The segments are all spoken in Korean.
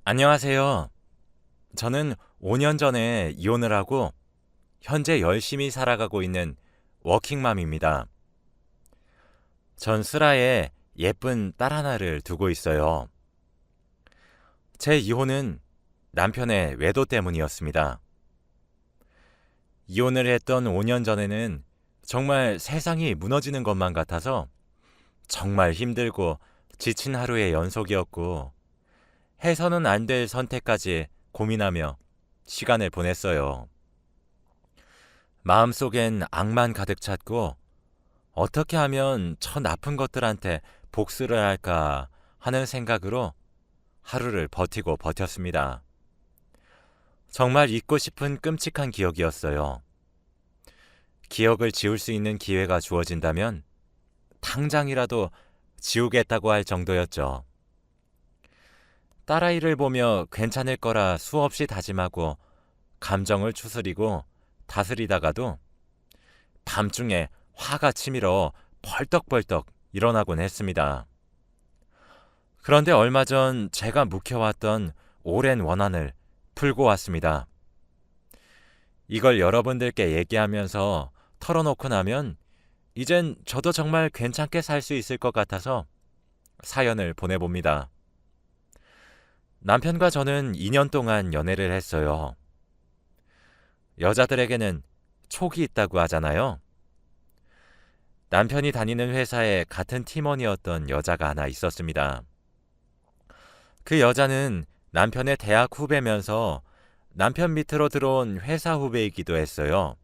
안녕하세요. 저는 5년 전에 이혼을 하고 현재 열심히 살아가고 있는 워킹맘입니다. 전 슬하에 예쁜 딸 하나를 두고 있어요. 제 이혼은 남편의 외도 때문이었습니다. 이혼을 했던 5년 전에는 정말 세상이 무너지는 것만 같아서 정말 힘들고 지친 하루의 연속이었고 해서는 안 될 선택까지 고민하며 시간을 보냈어요. 마음속엔 악만 가득 찼고 어떻게 하면 저 나쁜 것들한테 복수를 할까 하는 생각으로 하루를 버티고 버텼습니다. 정말 잊고 싶은 끔찍한 기억이었어요. 기억을 지울 수 있는 기회가 주어진다면 당장이라도 지우겠다고 할 정도였죠. 딸아이를 보며 괜찮을 거라 수없이 다짐하고 감정을 추스리고 다스리다가도 밤중에 화가 치밀어 벌떡벌떡 일어나곤 했습니다. 그런데 얼마 전 제가 묵혀왔던 오랜 원한을 풀고 왔습니다. 이걸 여러분들께 얘기하면서 털어놓고 나면 이젠 저도 정말 괜찮게 살 수 있을 것 같아서 사연을 보내봅니다. 남편과 저는 2년 동안 연애를 했어요. 여자들에게는 촉이 있다고 하잖아요. 남편이 다니는 회사에 같은 팀원이었던 여자가 하나 있었습니다. 그 여자는 남편의 대학 후배면서 남편 밑으로 들어온 회사 후배이기도 했어요.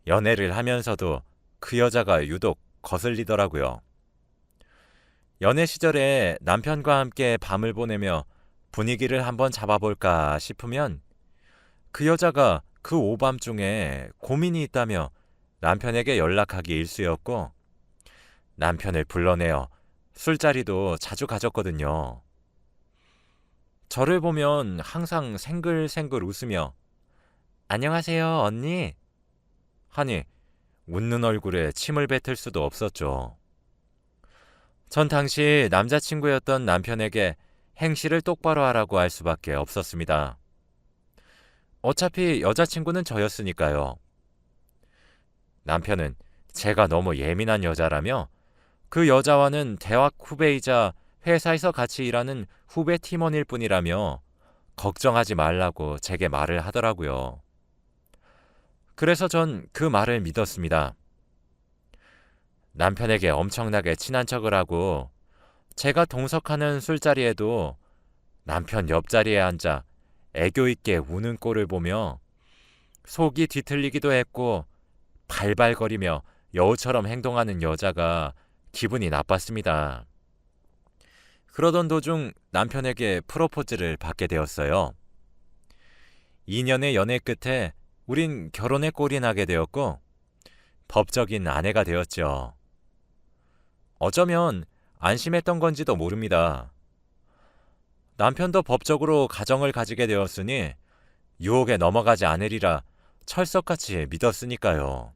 연애를 하면서도 그 여자가 유독 거슬리더라고요. 연애 시절에 남편과 함께 밤을 보내며 분위기를 한번 잡아볼까 싶으면 그 여자가 그 오밤중에 고민이 있다며 남편에게 연락하기 일쑤였고 남편을 불러내어 술자리도 자주 가졌거든요. 저를 보면 항상 생글생글 웃으며 안녕하세요 언니 하니 웃는 얼굴에 침을 뱉을 수도 없었죠. 전 당시 남자친구였던 남편에게 행실을 똑바로 하라고 할 수밖에 없었습니다. 어차피 여자친구는 저였으니까요. 남편은 제가 너무 예민한 여자라며 그 여자와는 대학 후배이자 회사에서 같이 일하는 후배 팀원일 뿐이라며 걱정하지 말라고 제게 말을 하더라고요. 그래서 전 그 말을 믿었습니다. 남편에게 엄청나게 친한 척을 하고 제가 동석하는 술자리에도 남편 옆자리에 앉아 애교 있게 우는 꼴을 보며 속이 뒤틀리기도 했고 발발거리며 여우처럼 행동하는 여자가 기분이 나빴습니다. 그러던 도중 남편에게 프로포즈를 받게 되었어요. 2년의 연애 끝에 우린 결혼에 꼴이 나게 되었고 법적인 아내가 되었죠. 어쩌면 안심했던 건지도 모릅니다. 남편도 법적으로 가정을 가지게 되었으니 유혹에 넘어가지 않으리라 철석같이 믿었으니까요.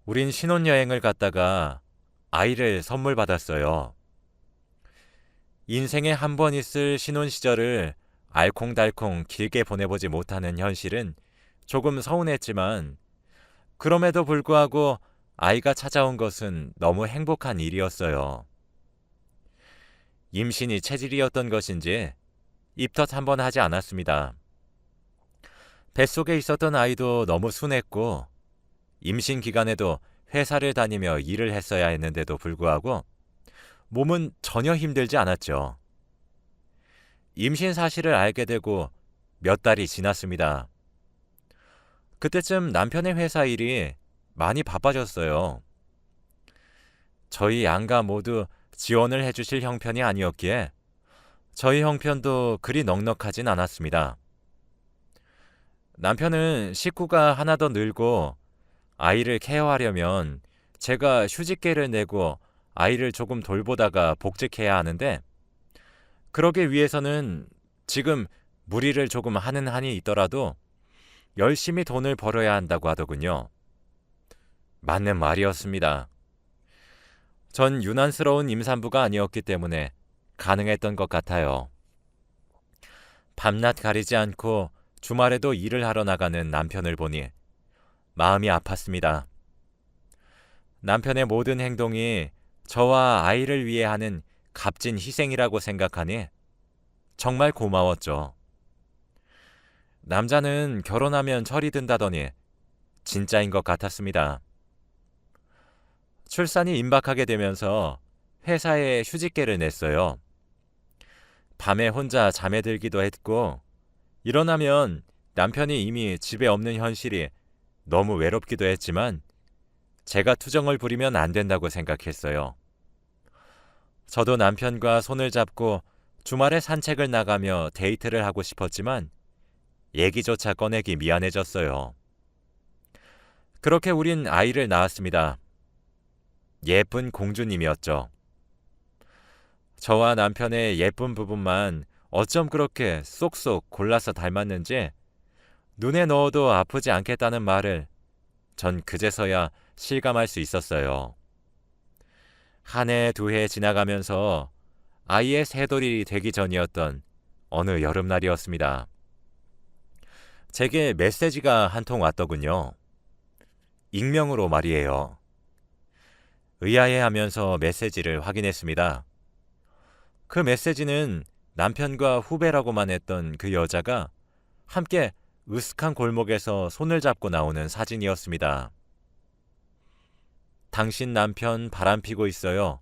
우린 신혼여행을 갔다가 아이를 선물 받았어요. 인생에 한 번 있을 신혼 시절을 알콩달콩 길게 보내보지 못하는 현실은 조금 서운했지만 그럼에도 불구하고 아이가 찾아온 것은 너무 행복한 일이었어요. 임신이 체질이었던 것인지 입덧 한 번 하지 않았습니다. 뱃속에 있었던 아이도 너무 순했고 임신 기간에도 회사를 다니며 일을 했어야 했는데도 불구하고 몸은 전혀 힘들지 않았죠. 임신 사실을 알게 되고 몇 달이 지났습니다. 그때쯤 남편의 회사 일이 많이 바빠졌어요. 저희 양가 모두 지원을 해주실 형편이 아니었기에 저희 형편도 그리 넉넉하진 않았습니다. 남편은 식구가 하나 더 늘고 아이를 케어하려면 제가 휴직계를 내고 아이를 조금 돌보다가 복직해야 하는데 그러기 위해서는 지금 무리를 조금 하는 한이 있더라도 열심히 돈을 벌어야 한다고 하더군요. 맞는 말이었습니다. 전 유난스러운 임산부가 아니었기 때문에 가능했던 것 같아요. 밤낮 가리지 않고 주말에도 일을 하러 나가는 남편을 보니 마음이 아팠습니다. 남편의 모든 행동이 저와 아이를 위해 하는 값진 희생이라고 생각하니 정말 고마웠죠. 남자는 결혼하면 철이 든다더니 진짜인 것 같았습니다. 출산이 임박하게 되면서 회사에 휴직계를 냈어요. 밤에 혼자 잠에 들기도 했고, 일어나면 남편이 이미 집에 없는 현실이 너무 외롭기도 했지만 제가 투정을 부리면 안 된다고 생각했어요. 저도 남편과 손을 잡고 주말에 산책을 나가며 데이트를 하고 싶었지만 얘기조차 꺼내기 미안해졌어요. 그렇게 우린 아이를 낳았습니다. 예쁜 공주님이었죠. 저와 남편의 예쁜 부분만 어쩜 그렇게 쏙쏙 골라서 닮았는지 눈에 넣어도 아프지 않겠다는 말을 전 그제서야 실감할 수 있었어요. 한 해, 두 해 지나가면서 아이의 새돌이 되기 전이었던 어느 여름날이었습니다. 제게 메시지가 한 통 왔더군요. 익명으로 말이에요. 의아해하면서 메시지를 확인했습니다. 그 메시지는 남편과 후배라고만 했던 그 여자가 함께 으슥한 골목에서 손을 잡고 나오는 사진이었습니다. 당신 남편 바람피고 있어요.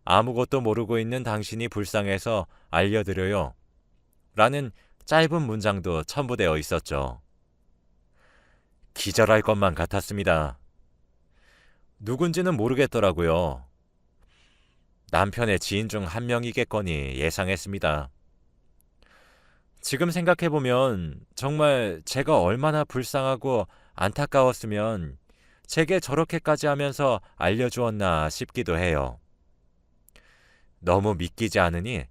아무것도 모르고 있는 당신이 불쌍해서 알려드려요. 라는 짧은 문장도 첨부되어 있었죠. 기절할 것만 같았습니다. 누군지는 모르겠더라고요. 남편의 지인 중 한 명이겠거니 예상했습니다. 지금 생각해보면 정말 제가 얼마나 불쌍하고 안타까웠으면 제게 저렇게까지 하면서 알려주었나 싶기도 해요. 너무 믿기지 않으니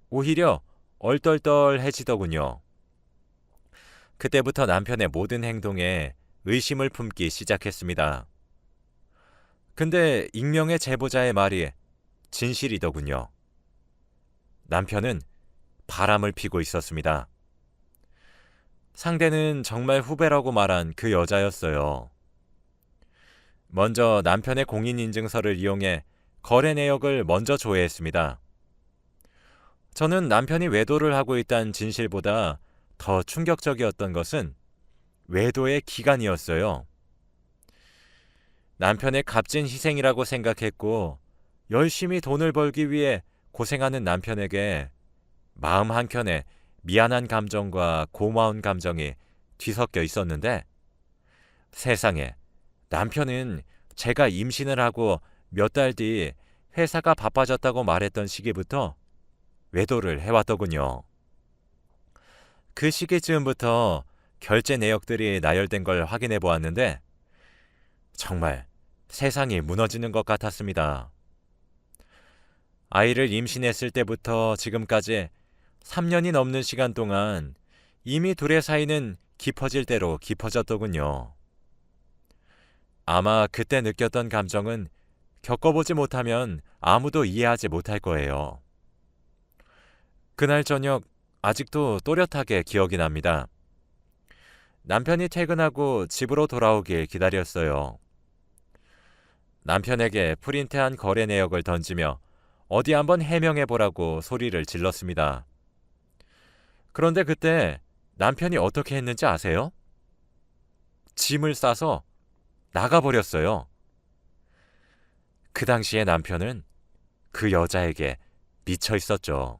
오히려 얼떨떨해지더군요. 그때부터 남편의 모든 행동에 의심을 품기 시작했습니다. 근데 익명의 제보자의 말이 진실이더군요. 남편은 바람을 피고 있었습니다. 상대는 정말 후배라고 말한 그 여자였어요. 먼저 남편의 공인인증서를 이용해 거래 내역을 먼저 조회했습니다. 저는 남편이 외도를 하고 있다는 진실보다 더 충격적이었던 것은 외도의 기간이었어요. 남편의 값진 희생이라고 생각했고 열심히 돈을 벌기 위해 고생하는 남편에게 마음 한켠에 미안한 감정과 고마운 감정이 뒤섞여 있었는데 세상에 남편은 제가 임신을 하고 몇 달 뒤 회사가 바빠졌다고 말했던 시기부터 외도를 해왔더군요. 그 시기쯤부터 결제 내역들이 나열된 걸 확인해 보았는데 정말 세상이 무너지는 것 같았습니다. 아이를 임신했을 때부터 지금까지 3년이 넘는 시간 동안 이미 둘의 사이는 깊어질 대로 깊어졌더군요. 아마 그때 느꼈던 감정은 겪어보지 못하면 아무도 이해하지 못할 거예요. 그날 저녁 아직도 또렷하게 기억이 납니다. 남편이 퇴근하고 집으로 돌아오길 기다렸어요. 남편에게 프린트한 거래 내역을 던지며 어디 한번 해명해보라고 소리를 질렀습니다. 그런데 그때 남편이 어떻게 했는지 아세요? 짐을 싸서 나가버렸어요. 그 당시에 남편은 그 여자에게 미쳐 있었죠.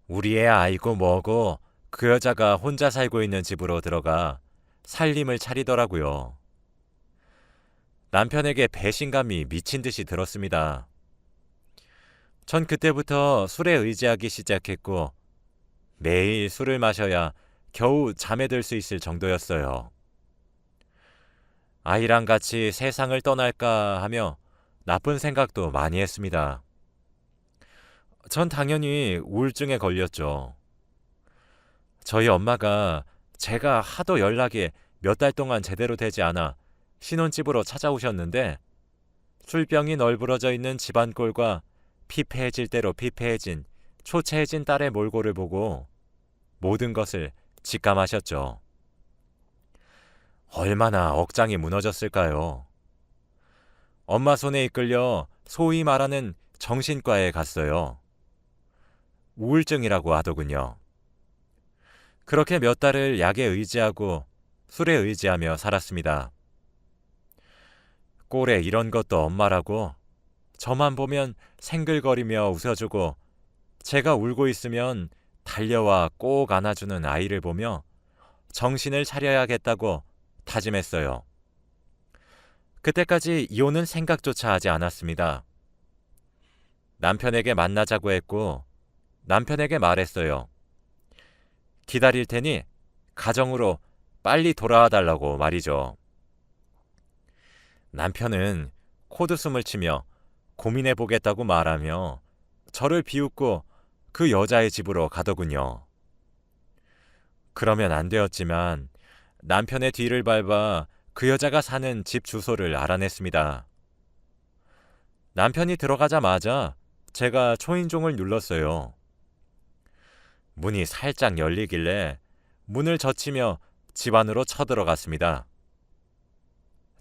우리 애 아이고 뭐고 그 여자가 혼자 살고 있는 집으로 들어가 살림을 차리더라고요. 남편에게 배신감이 미친 듯이 들었습니다. 전 그때부터 술에 의지하기 시작했고 매일 술을 마셔야 겨우 잠에 들 수 있을 정도였어요. 아이랑 같이 세상을 떠날까 하며 나쁜 생각도 많이 했습니다. 전 당연히 우울증에 걸렸죠. 저희 엄마가 제가 하도 연락이 몇 달 동안 제대로 되지 않아 신혼집으로 찾아오셨는데 술병이 널브러져 있는 집안 꼴과 피폐해질 대로 피폐해진 초췌해진 딸의 몰골을 보고 모든 것을 직감하셨죠. 얼마나 억장이 무너졌을까요? 엄마 손에 이끌려 소위 말하는 정신과에 갔어요. 우울증이라고 하더군요. 그렇게 몇 달을 약에 의지하고 술에 의지하며 살았습니다. 꼴에 이런 것도 엄마라고 저만 보면 생글거리며 웃어주고 제가 울고 있으면 달려와 꼭 안아주는 아이를 보며 정신을 차려야겠다고 다짐했어요. 그때까지 이혼은 생각조차 하지 않았습니다. 남편에게 만나자고 했고 남편에게 말했어요. 기다릴 테니 가정으로 빨리 돌아와 달라고 말이죠. 남편은 코드숨을 치며 고민해보겠다고 말하며 저를 비웃고 그 여자의 집으로 가더군요. 그러면 안 되었지만 남편의 뒤를 밟아 그 여자가 사는 집 주소를 알아냈습니다. 남편이 들어가자마자 제가 초인종을 눌렀어요. 문이 살짝 열리길래 문을 젖히며 집 안으로 쳐들어갔습니다.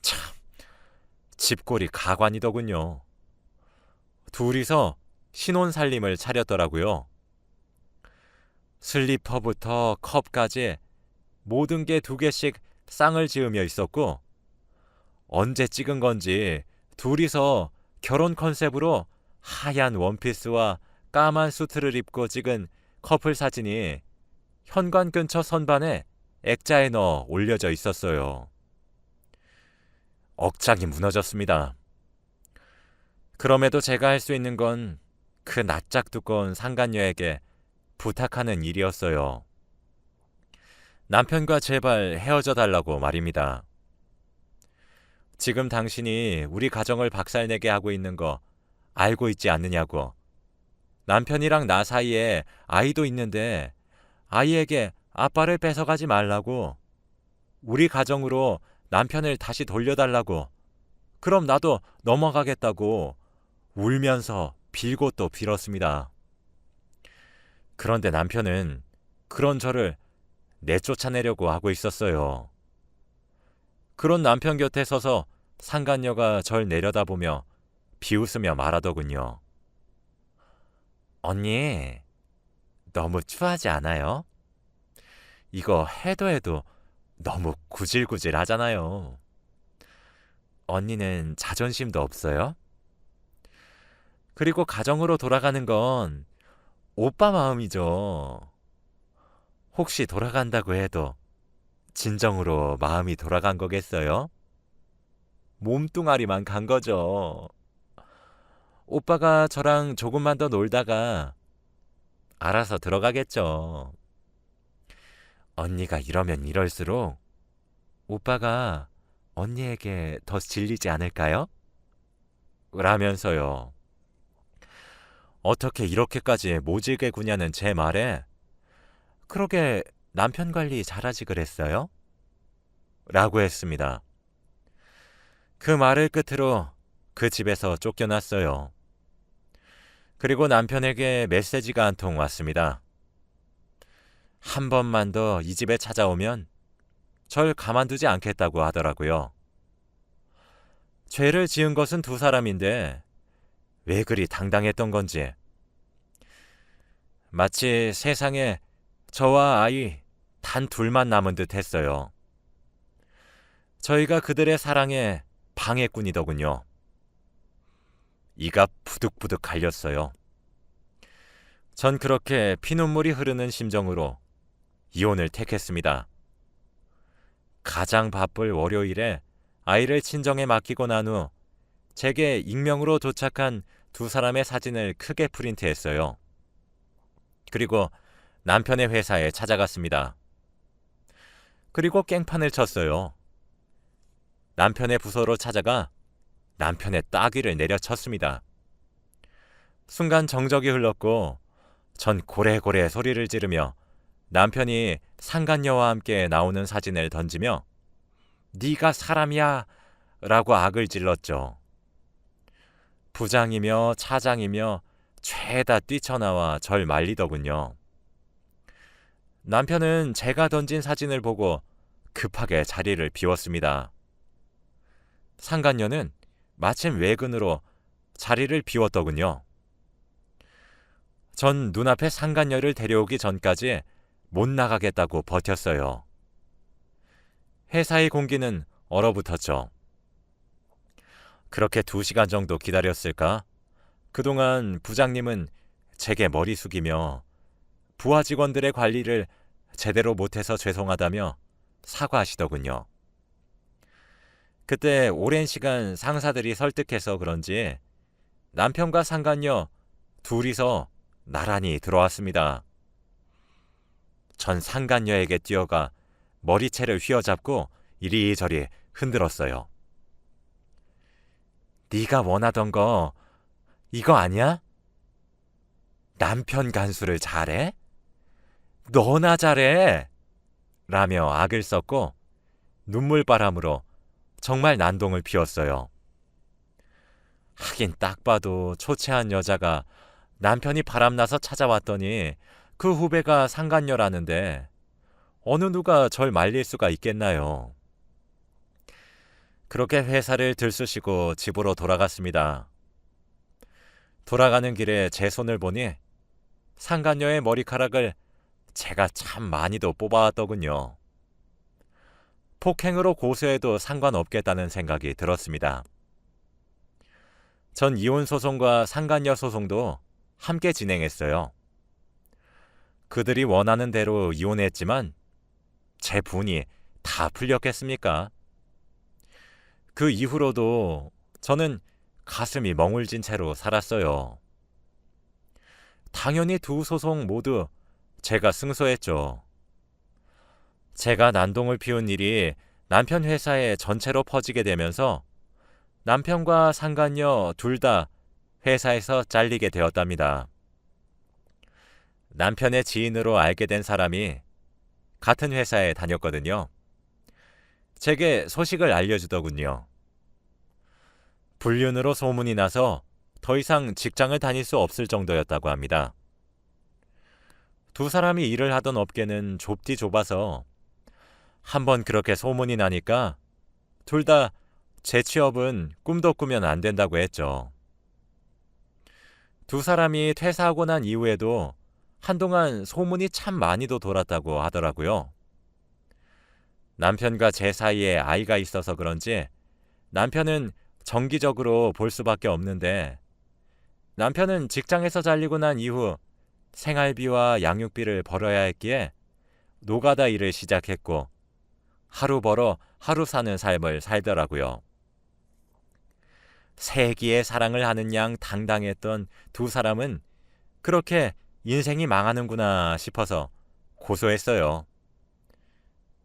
참, 집골이 가관이더군요. 둘이서 신혼살림을 차렸더라고요. 슬리퍼부터 컵까지 모든 게 2개씩 쌍을 지으며 있었고 언제 찍은 건지 둘이서 결혼 컨셉으로 하얀 원피스와 까만 수트를 입고 찍은 커플 사진이 현관 근처 선반에 액자에 넣어 올려져 있었어요. 억장이 무너졌습니다. 그럼에도 제가 할 수 있는 건 그 낯짝 두꺼운 상간녀에게 부탁하는 일이었어요. 남편과 제발 헤어져 달라고 말입니다. 지금 당신이 우리 가정을 박살내게 하고 있는 거 알고 있지 않느냐고. 남편이랑 나 사이에 아이도 있는데 아이에게 아빠를 뺏어가지 말라고. 우리 가정으로 남편을 다시 돌려달라고. 그럼 나도 넘어가겠다고 울면서 빌고 또 빌었습니다. 그런데 남편은 그런 저를 내쫓아내려고 하고 있었어요. 그런 남편 곁에 서서 상간녀가 절 내려다보며 비웃으며 말하더군요. 언니, 너무 추하지 않아요? 이거 해도 너무 구질구질 하잖아요. 언니는 자존심도 없어요? 그리고 가정으로 돌아가는 건 오빠 마음이죠. 혹시 돌아간다고 해도 진정으로 마음이 돌아간 거겠어요? 몸뚱아리만 간 거죠. 오빠가 저랑 조금만 더 놀다가 알아서 들어가겠죠. 언니가 이러면 이럴수록 오빠가 언니에게 더 질리지 않을까요? 라면서요. 어떻게 이렇게까지 모질게 구냐는 제 말에 그러게 남편 관리 잘하지 그랬어요? 라고 했습니다. 그 말을 끝으로 그 집에서 쫓겨났어요. 그리고 남편에게 메시지가 한 통 왔습니다. 한 번만 더 이 집에 찾아오면 절 가만두지 않겠다고 하더라고요. 죄를 지은 것은 2사람인데 왜 그리 당당했던 건지. 마치 세상에 저와 아이 단 둘만 남은 듯 했어요. 저희가 그들의 사랑에 방해꾼이더군요. 이가 부득부득 갈렸어요. 전 그렇게 피눈물이 흐르는 심정으로 이혼을 택했습니다. 가장 바쁠 월요일에 아이를 친정에 맡기고 난 후 제게 익명으로 도착한 2사람의 사진을 크게 프린트했어요. 그리고 남편의 회사에 찾아갔습니다. 그리고 깽판을 쳤어요. 남편의 부서로 찾아가 남편의 따귀를 내려쳤습니다. 순간 정적이 흘렀고 전 고래고래 소리를 지르며 남편이 상간녀와 함께 나오는 사진을 던지며 네가 사람이야 라고 악을 질렀죠. 부장이며 차장이며 죄다 뛰쳐나와 절 말리더군요. 남편은 제가 던진 사진을 보고 급하게 자리를 비웠습니다. 상간녀는 마침 외근으로 자리를 비웠더군요. 전 눈앞에 상간녀를 데려오기 전까지 못 나가겠다고 버텼어요. 회사의 공기는 얼어붙었죠. 그렇게 2시간 정도 기다렸을까? 그동안 부장님은 제게 머리 숙이며 부하 직원들의 관리를 제대로 못해서 죄송하다며 사과하시더군요. 그때 오랜 시간 상사들이 설득해서 그런지 남편과 상간녀 둘이서 나란히 들어왔습니다. 전 상간녀에게 뛰어가 머리채를 휘어잡고 이리저리 흔들었어요. 네가 원하던 거 이거 아니야? 남편 간수를 잘해? 너나 잘해! 라며 악을 썼고 눈물바람으로 정말 난동을 피웠어요. 하긴 딱 봐도 초췌한 여자가 남편이 바람나서 찾아왔더니 그 후배가 상간녀라는데 어느 누가 절 말릴 수가 있겠나요? 그렇게 회사를 들쑤시고 집으로 돌아갔습니다. 돌아가는 길에 제 손을 보니 상간녀의 머리카락을 제가 참 많이도 뽑아왔더군요. 폭행으로 고소해도 상관없겠다는 생각이 들었습니다. 전 이혼 소송과 상간녀 소송도 함께 진행했어요. 그들이 원하는 대로 이혼했지만 제 분이 다 풀렸겠습니까? 그 이후로도 저는 가슴이 멍울진 채로 살았어요. 당연히 2 소송 모두 제가 승소했죠. 제가 난동을 피운 일이 남편 회사에 전체로 퍼지게 되면서 남편과 상간녀 둘 다 회사에서 잘리게 되었답니다. 남편의 지인으로 알게 된 사람이 같은 회사에 다녔거든요. 제게 소식을 알려주더군요. 불륜으로 소문이 나서 더 이상 직장을 다닐 수 없을 정도였다고 합니다. 2 사람이 일을 하던 업계는 좁디 좁아서 한번 그렇게 소문이 나니까 둘 다 재취업은 꿈도 꾸면 안 된다고 했죠. 2 사람이 퇴사하고 난 이후에도 한동안 소문이 참 많이도 돌았다고 하더라고요. 남편과 제 사이에 아이가 있어서 그런지 남편은 정기적으로 볼 수밖에 없는데 남편은 직장에서 잘리고 난 이후 생활비와 양육비를 벌어야 했기에 노가다 일을 시작했고 하루 벌어 하루 사는 삶을 살더라고요. 세기의 사랑을 하는 양 당당했던 2 사람은 그렇게 인생이 망하는구나 싶어서 고소했어요.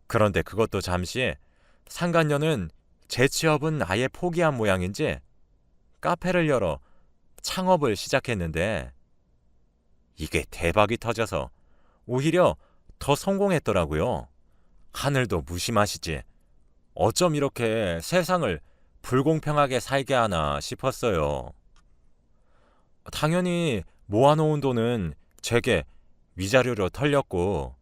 그런데 그것도 잠시 상간녀는 재취업은 아예 포기한 모양인지 카페를 열어 창업을 시작했는데 이게 대박이 터져서 오히려 더 성공했더라고요. 하늘도 무심하시지. 어쩜 이렇게 세상을 불공평하게 살게 하나 싶었어요. 당연히 모아놓은 돈은 제게 위자료로 털렸고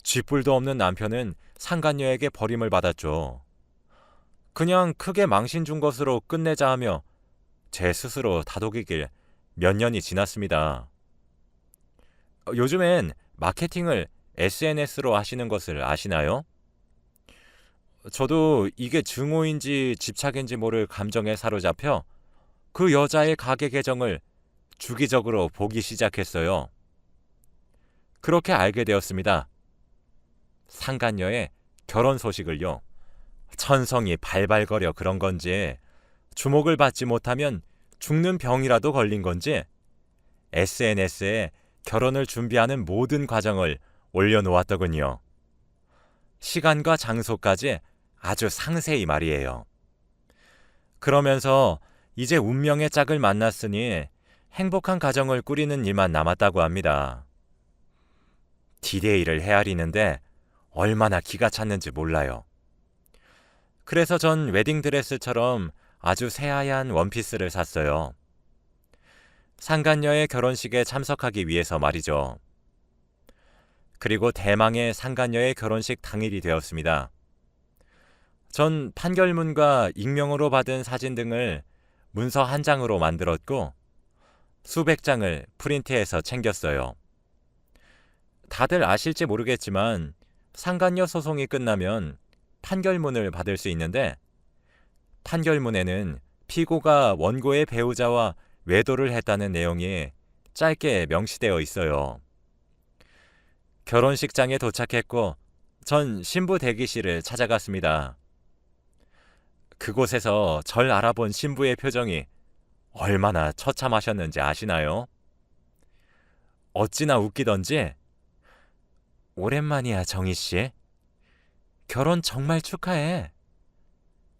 쥐뿔도 없는 남편은 상간녀에게 버림을 받았죠. 그냥 크게 망신 준 것으로 끝내자 하며 제 스스로 다독이길 몇 년이 지났습니다. 요즘엔 마케팅을 SNS로 하시는 것을 아시나요? 저도 이게 증오인지 집착인지 모를 감정에 사로잡혀 그 여자의 가게 계정을 주기적으로 보기 시작했어요. 그렇게 알게 되었습니다. 상간녀의 결혼 소식을요. 천성이 발발거려 그런 건지 주목을 받지 못하면 죽는 병이라도 걸린 건지 SNS에 결혼을 준비하는 모든 과정을 올려놓았더군요. 시간과 장소까지 아주 상세히 말이에요. 그러면서 이제 운명의 짝을 만났으니 행복한 가정을 꾸리는 일만 남았다고 합니다. 디데이를 헤아리는데 얼마나 기가 찼는지 몰라요. 그래서 전 웨딩드레스처럼 아주 새하얀 원피스를 샀어요. 상간녀의 결혼식에 참석하기 위해서 말이죠. 그리고 대망의 상간녀의 결혼식 당일이 되었습니다. 전 판결문과 익명으로 받은 사진 등을 문서 한 장으로 만들었고 수백 장을 프린트해서 챙겼어요. 다들 아실지 모르겠지만 상간녀 소송이 끝나면 판결문을 받을 수 있는데 판결문에는 피고가 원고의 배우자와 외도를 했다는 내용이 짧게 명시되어 있어요. 결혼식장에 도착했고 전 신부 대기실을 찾아갔습니다. 그곳에서 절 알아본 신부의 표정이 얼마나 처참하셨는지 아시나요? 어찌나 웃기던지 오랜만이야 정희씨. 결혼 정말 축하해.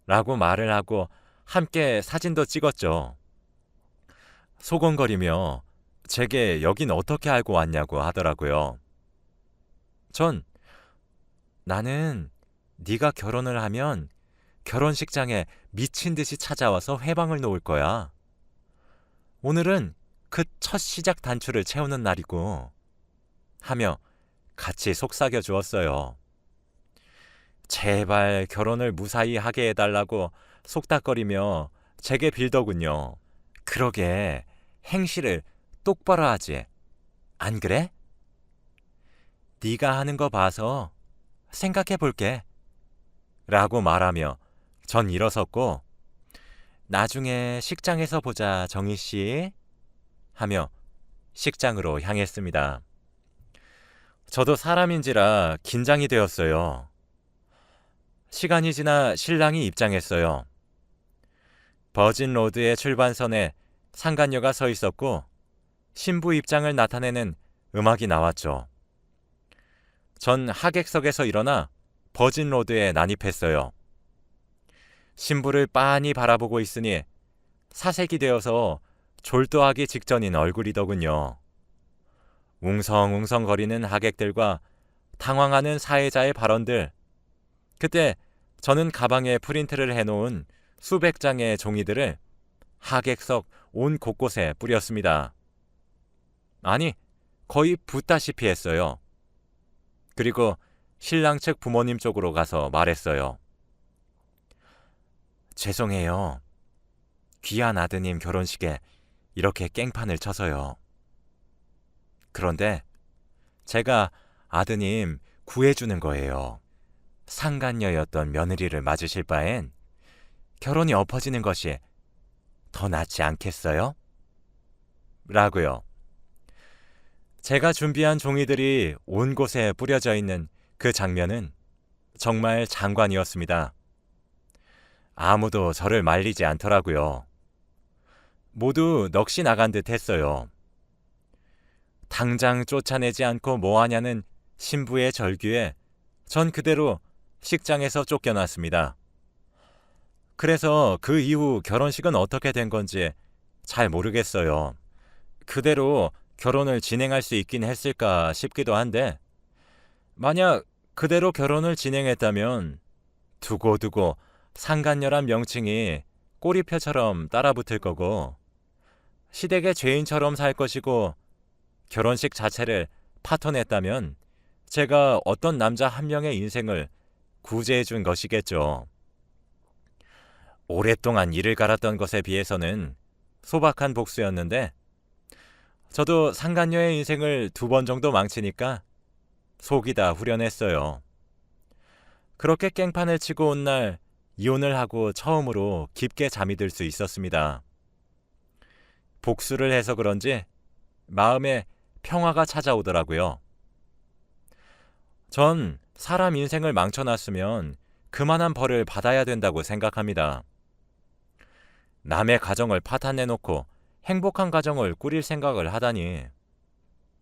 라고 말을 하고 함께 사진도 찍었죠. 소곤거리며 제게 여긴 어떻게 알고 왔냐고 하더라고요. 전 나는 네가 결혼을 하면 결혼식장에 미친 듯이 찾아와서 회방을 놓을 거야. 오늘은 그 첫 시작 단추를 채우는 날이고 하며 같이 속삭여 주었어요. 제발 결혼을 무사히 하게 해달라고 속닥거리며 제게 빌더군요. 그러게 행실을 똑바로 하지. 안 그래? 네가 하는 거 봐서 생각해 볼게. 라고 말하며 전 일어섰고 나중에 식장에서 보자 정희씨 하며 식장으로 향했습니다. 저도 사람인지라 긴장이 되었어요. 시간이 지나 신랑이 입장했어요. 버진 로드의 출발선에 상간녀가 서 있었고 신부 입장을 나타내는 음악이 나왔죠. 전 하객석에서 일어나 버진 로드에 난입했어요. 신부를 빤히 바라보고 있으니 사색이 되어서 졸도하기 직전인 얼굴이더군요. 웅성웅성거리는 하객들과 당황하는 사회자의 발언들. 그때 저는 가방에 프린트를 해놓은 수백 장의 종이들을 하객석 온 곳곳에 뿌렸습니다. 아니, 거의 붓다시피 했어요. 그리고 신랑 측 부모님 쪽으로 가서 말했어요. 죄송해요. 귀한 아드님 결혼식에 이렇게 깽판을 쳐서요. 그런데 제가 아드님 구해주는 거예요. 상간녀였던 며느리를 맞으실 바엔 결혼이 엎어지는 것이 더 낫지 않겠어요? 라고요. 제가 준비한 종이들이 온 곳에 뿌려져 있는 그 장면은 정말 장관이었습니다. 아무도 저를 말리지 않더라고요. 모두 넋이 나간 듯 했어요. 당장 쫓아내지 않고 뭐하냐는 신부의 절규에 전 그대로 식장에서 쫓겨났습니다. 그래서 그 이후 결혼식은 어떻게 된 건지 잘 모르겠어요. 그대로 결혼을 진행할 수 있긴 했을까 싶기도 한데 만약 그대로 결혼을 진행했다면 두고두고 상간녀란 명칭이 꼬리표처럼 따라붙을 거고 시댁의 죄인처럼 살 것이고 결혼식 자체를 파토냈다면 제가 어떤 남자 한 명의 인생을 구제해 준 것이겠죠. 오랫동안 이를 갈았던 것에 비해서는 소박한 복수였는데 저도 상간녀의 인생을 2번 정도 망치니까 속이 다 후련했어요. 그렇게 깽판을 치고 온 날 이혼을 하고 처음으로 깊게 잠이 들 수 있었습니다. 복수를 해서 그런지 마음에 평화가 찾아오더라고요. 전 사람 인생을 망쳐놨으면 그만한 벌을 받아야 된다고 생각합니다. 남의 가정을 파탄내놓고 행복한 가정을 꾸릴 생각을 하다니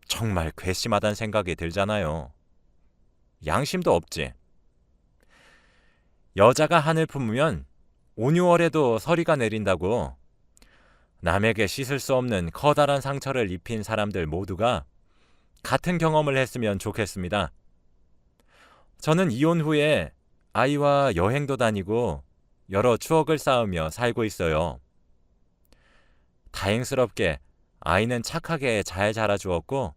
정말 괘씸하다는 생각이 들잖아요. 양심도 없지. 여자가 한을 품으면 온유월에도 서리가 내린다고 남에게 씻을 수 없는 커다란 상처를 입힌 사람들 모두가 같은 경험을 했으면 좋겠습니다. 저는 이혼 후에 아이와 여행도 다니고 여러 추억을 쌓으며 살고 있어요. 다행스럽게 아이는 착하게 잘 자라주었고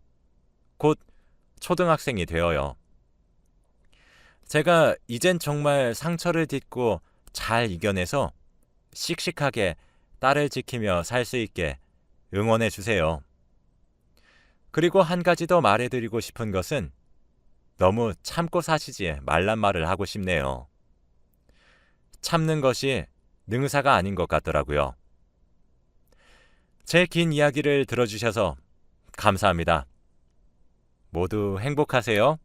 곧 초등학생이 되어요. 제가 이젠 정말 상처를 딛고 잘 이겨내서 씩씩하게 딸을 지키며 살 수 있게 응원해 주세요. 그리고 한 가지 더 말해드리고 싶은 것은 너무 참고 사시지 말란 말을 하고 싶네요. 참는 것이 능사가 아닌 것 같더라고요. 제 긴 이야기를 들어주셔서 감사합니다. 모두 행복하세요.